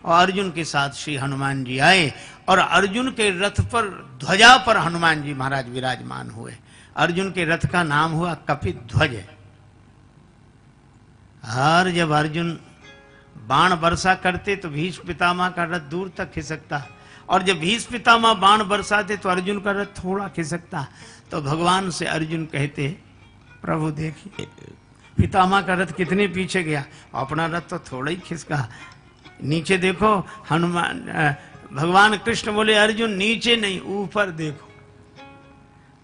और अर्जुन के साथ श्री हनुमान जी आए और अर्जुन के रथ पर ध्वजा पर हनुमान जी महाराज विराजमान हुए। अर्जुन के रथ का नाम हुआ कपित ध्वज। और जब अर्जुन बाण वर्षा करते तो भीष्म पितामह का रथ दूर तक खिसकता, और जब भीष्म पितामह बाण बरसाते तो अर्जुन का रथ थोड़ा खिसकता। तो भगवान से अर्जुन कहते, प्रभु देखिए पितामह का रथ कितने पीछे गया, अपना रथ तो थोड़ा ही खिसका। नीचे देखो हनुमान, भगवान कृष्ण बोले अर्जुन नीचे नहीं ऊपर देखो,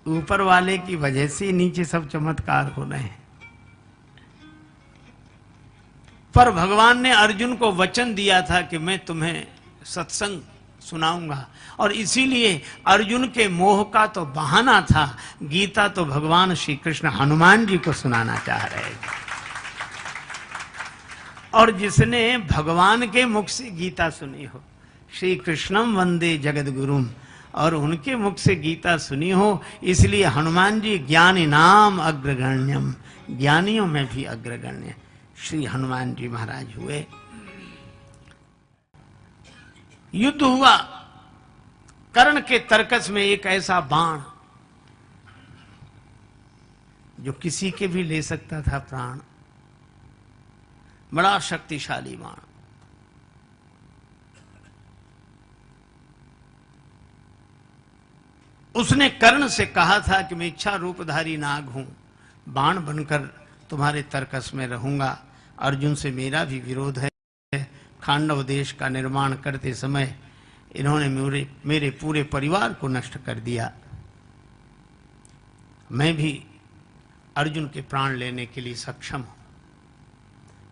ऊपर वाले की वजह से नीचे सब चमत्कार हो रहे हैं। पर भगवान ने अर्जुन को वचन दिया था कि मैं तुम्हें सत्संग सुनाऊंगा, और इसीलिए अर्जुन के मोह का तो बहाना था, गीता तो भगवान श्री कृष्ण हनुमान जी को सुनाना चाह रहे थे। और जिसने भगवान के मुख से गीता सुनी हो, श्री कृष्णम वंदे जगत गुरुम, और उनके मुख से गीता सुनी हो, इसलिए हनुमान जी ज्ञानी नाम अग्रगण्यम, ज्ञानियों में भी अग्रगण्य श्री हनुमान जी महाराज हुए। युद्ध हुआ, कर्ण के तरकस में एक ऐसा बाण जो किसी के भी ले सकता था प्राण, बड़ा शक्तिशाली बाण। उसने कर्ण से कहा था कि मैं इच्छा रूपधारी नाग हूं, बाण बनकर तुम्हारे तरकस में रहूंगा। अर्जुन से मेरा भी विरोध है। खांडव देश का निर्माण करते समय इन्होंने मेरे पूरे परिवार को नष्ट कर दिया। मैं भी अर्जुन के प्राण लेने के लिए सक्षम हूं।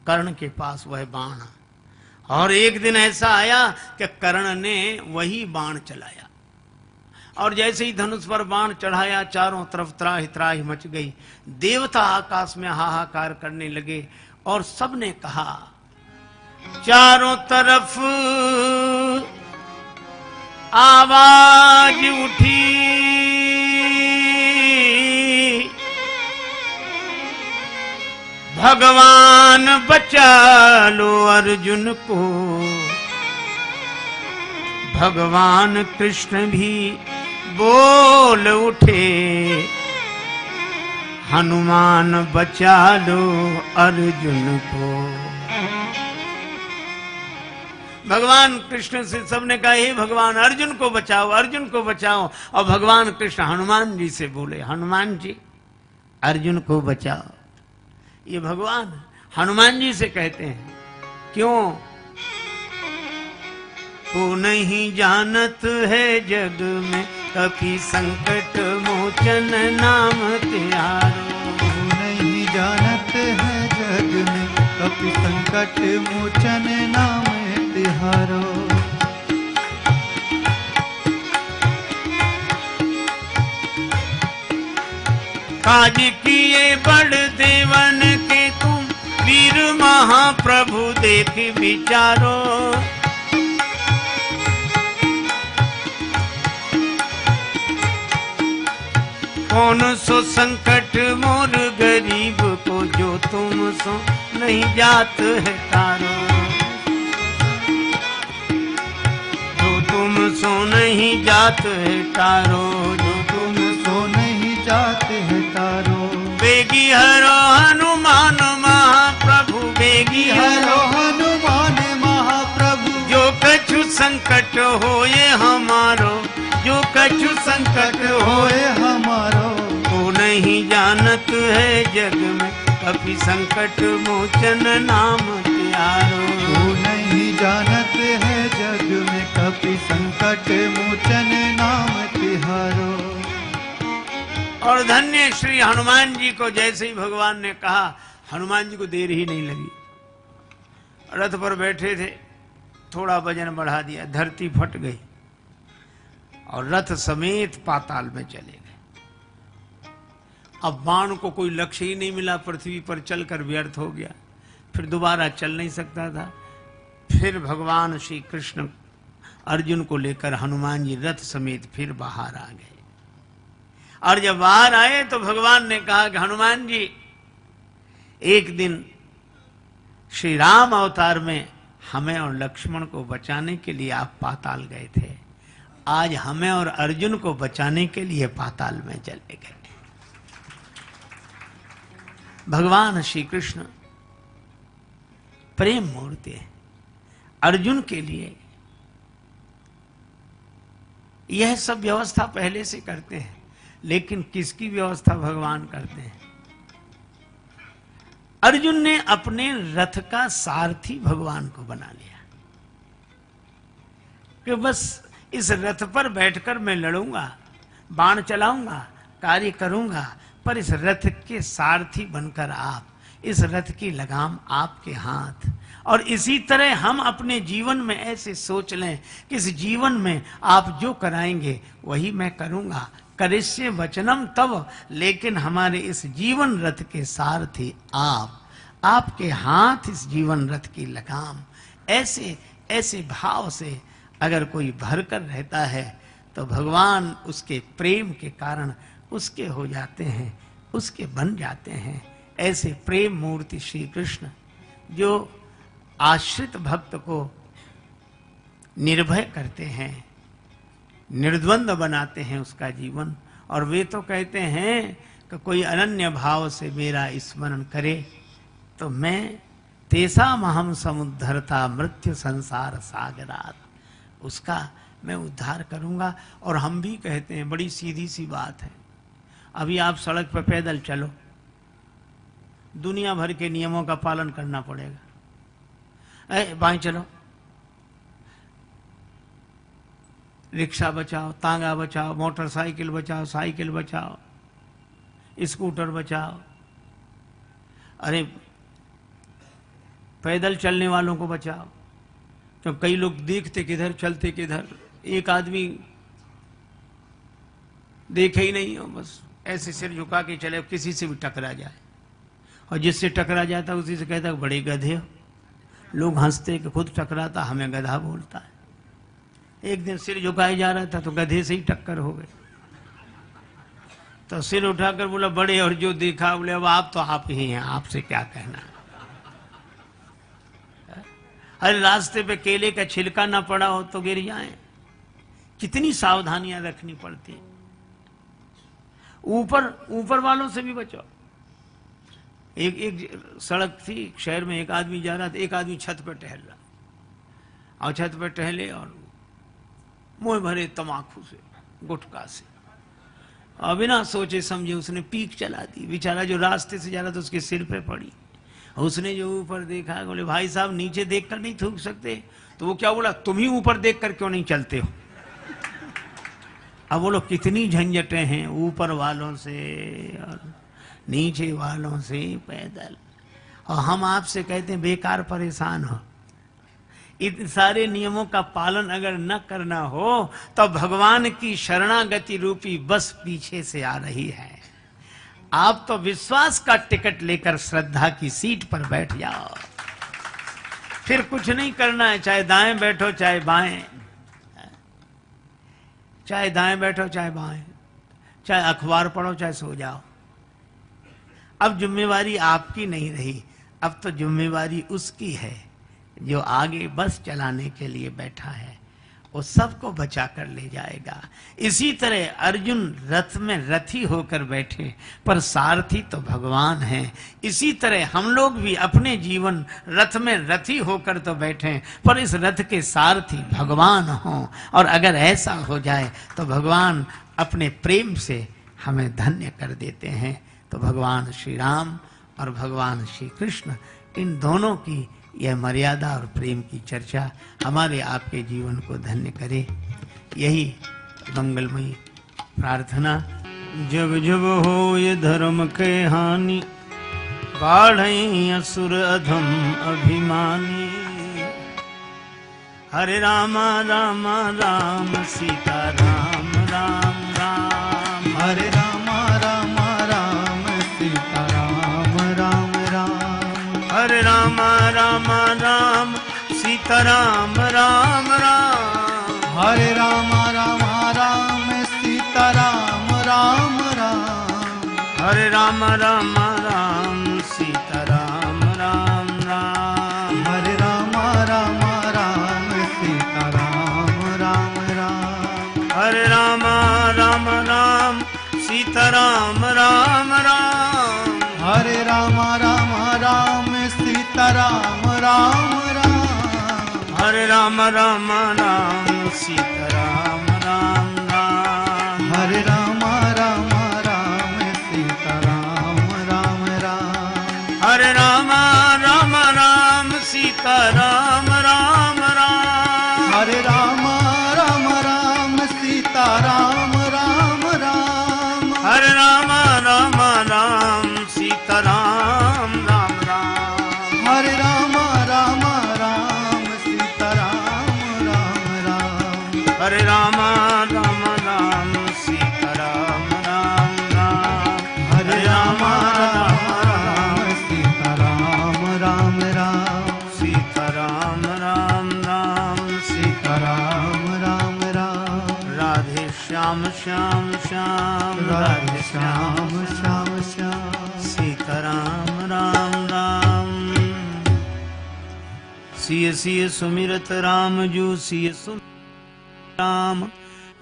कर्ण के पास वह बाण, और एक दिन ऐसा आया कि कर्ण ने वही बाण चलाया, और जैसे ही धनुष पर बाण चढ़ाया चारों तरफ त्राहि त्राहि मच गई। देवता आकाश में हाहाकार करने लगे और सबने कहा चारों तरफ आवाज उठी, भगवान बचा लो अर्जुन को। भगवान कृष्ण भी बोल उठे, हनुमान बचा लो अर्जुन को। भगवान कृष्ण से सबने कहा हे भगवान अर्जुन को बचाओ, अर्जुन को बचाओ। और भगवान कृष्ण हनुमान जी से बोले हनुमान जी अर्जुन को बचाओ। ये भगवान हनुमान जी से कहते हैं, क्यों? को नहीं जानत है जग में कपि संकट मोचन नाम त्यारो। को नहीं जानत है जग में कपि संकट मोचन नाम तिहारो। काज किए बड़ देवन के तुम वीर महाप्रभु देख विचारो। कौन सो संकट मोर गरीब को जो तुम सो नहीं जात है तारो। तुम सो नहीं जात है तारो, जो तुम सो नहीं जाते है तारो। बेगी हरो हनुमान महाप्रभु, बेगी हरो हनुमान महाप्रभु। जो कछु संकट होए हमारो, जो कछु संकट होए हमारो। को नहीं जानत है जग में कपि संकट मोचन नाम त्यारो। को नहीं जानत है जग में कपि संकट मोचन नाम तिहारो। और धन्य श्री हनुमान जी को जैसे ही भगवान ने कहा, हनुमान जी को देर ही नहीं लगी। रथ पर बैठे थे, थोड़ा वजन बढ़ा दिया, धरती फट गई और रथ समेत पाताल में चले गए। अब बाण को कोई लक्ष्य ही नहीं मिला, पृथ्वी पर चलकर व्यर्थ हो गया, फिर दोबारा चल नहीं सकता था। फिर भगवान श्री कृष्ण अर्जुन को लेकर हनुमान जी रथ समेत फिर बाहर आ गए। और जब बाहर आए तो भगवान ने कहा कि हनुमान जी, एक दिन श्री राम अवतार में हमें और लक्ष्मण को बचाने के लिए आप पाताल गए थे, आज हमें और अर्जुन को बचाने के लिए पाताल में चले गए। भगवान श्री कृष्ण प्रेम मूर्ति है। अर्जुन के लिए यह सब व्यवस्था पहले से करते हैं, लेकिन किसकी व्यवस्था भगवान करते हैं? अर्जुन ने अपने रथ का सारथी भगवान को बना लिया कि बस इस रथ पर बैठकर मैं लड़ूंगा, बाण चलाऊंगा, कार्य करूंगा, पर इस रथ के सारथी बनकर आप, इस रथ की लगाम आपके हाथ। और इसी तरह हम अपने जीवन में ऐसे सोच लें कि इस जीवन में आप जो कराएंगे वही मैं करूंगा, करिष्ये वचनम तव, लेकिन हमारे इस जीवन रथ के सारथी आप, आपके हाथ इस जीवन रथ की लगाम। ऐसे ऐसे भाव से अगर कोई भरकर रहता है तो भगवान उसके प्रेम के कारण उसके हो जाते हैं, उसके बन जाते हैं। ऐसे प्रेम मूर्ति श्री कृष्ण जो आश्रित भक्त को निर्भय करते हैं, निर्द्वंद बनाते हैं उसका जीवन। और वे तो कहते हैं कि कोई अनन्य भाव से मेरा स्मरण करे तो मैं तेसाम अहम समुद्धरता मृत्यु संसार सागरात, उसका मैं उद्धार करूंगा। और हम भी कहते हैं, बड़ी सीधी सी बात है, अभी आप सड़क पर पैदल चलो, दुनिया भर के नियमों का पालन करना पड़ेगा। बाएं चलो, रिक्शा बचाओ, तांगा बचाओ, मोटरसाइकिल बचाओ, साइकिल बचाओ, स्कूटर बचाओ। अरे पैदल चलने वालों को बचाओ, तो कई लोग देखते किधर चलते किधर, एक आदमी देखे ही नहीं हो, बस ऐसे सिर झुका के चले, किसी से भी टकरा जाए, और जिससे टकरा जाता उसी से कहता बड़े गधे हो। लोग हंसते कि खुद टकराता हमें गधा बोलता है। एक दिन सिर झुकाए जा रहा था तो गधे से ही टक्कर हो गई, तो सिर उठाकर बोला बड़े, और जो देखा बोले अब आप तो आप ही हैं, आपसे क्या कहना। अरे रास्ते पे केले का छिलका ना पड़ा हो तो गिर जाए, कितनी सावधानियां रखनी पड़ती। ऊपर वालों से भी बचाओ। एक सड़क थी शहर में, एक आदमी जा रहा था, एक आदमी छत पर टहल रहा, और छत पर टहले और मुंह भरे तमाकू से, गुटखा से, और बिना सोचे समझे उसने पीक चला दी। बेचारा जो रास्ते से जा रहा था उसके सिर पे पड़ी। उसने जो ऊपर देखा, बोले भाई साहब नीचे देखकर नहीं थूक सकते? तो वो क्या बोला, तुम ही ऊपर देखकर क्यों नहीं चलते हो? अब बोलो कितनी झंझटें हैं ऊपर वालों से और नीचे वालों से पैदल, और हम आपसे कहते हैं बेकार परेशान हो। इन सारे नियमों का पालन अगर न करना हो तो भगवान की शरणागति रूपी बस पीछे से आ रही है। आप तो विश्वास का टिकट लेकर श्रद्धा की सीट पर बैठ जाओ, फिर कुछ नहीं करना है, चाहे दाएं बैठो चाहे बाएं, चाहे दाएं बैठो चाहे बाएं, चाहे अखबार पढ़ो चाहे सो जाओ। अब जिम्मेवारी आपकी नहीं रही, अब तो जिम्मेवारी उसकी है जो आगे बस चलाने के लिए बैठा है, वो सबको बचा कर ले जाएगा। इसी तरह अर्जुन रथ में रथी होकर बैठे, पर सारथी तो भगवान हैं। इसी तरह हम लोग भी अपने जीवन रथ में रथी होकर तो बैठे, पर इस रथ के सारथी भगवान हों। और अगर ऐसा हो जाए तो भगवान अपने प्रेम से हमें धन्य कर देते हैं। तो भगवान श्री राम और भगवान श्री कृष्ण, इन दोनों की यह मर्यादा और प्रेम की चर्चा हमारे आपके जीवन को धन्य करे, यही मंगलमयी प्रार्थना। जब जब हो ये धर्म के हानि, बाढ़ई असुर अधम अभिमानी। हरे राम राम राम सीता राम राम राम, हरे राम राम राम सीता राम राम राम, हरे राम राम राम सीता राम राम राम, हरे राम राम राम सीता राम राम राम, हरे राम राम राम सीता राम राम राम, हरे राम राम सीताराम राम राम। हरे राम राम राम सीताराम राम राम। हरे राम राम राम सीताराम राम राम। हरे राम राम राम सीताराम राम राम। हरे राम राम राम सीताराम राम राम। हरे राम राम राम सीताराम राम राम। हरे राम राम राम सीताराम राम राम। हरे राम राम राम सीताराम राम राम। हरे राम राम राम सीताराम राम राम। हरे राम राम राम सीताराम राम राम। सीताराम राम राम सीताराम राम राम। राधे श्याम श्याम श्याम राधे श्याम श्याम श्याम। सीताराम राम राम। सिय सिय सुमिरत राम जू सिय राम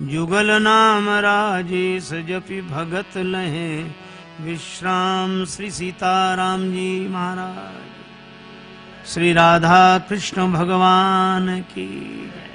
जुगल नाम राजेश जपि भगत लहे विश्राम। श्री सीताराम जी महाराज। श्री राधा कृष्ण भगवान की जय।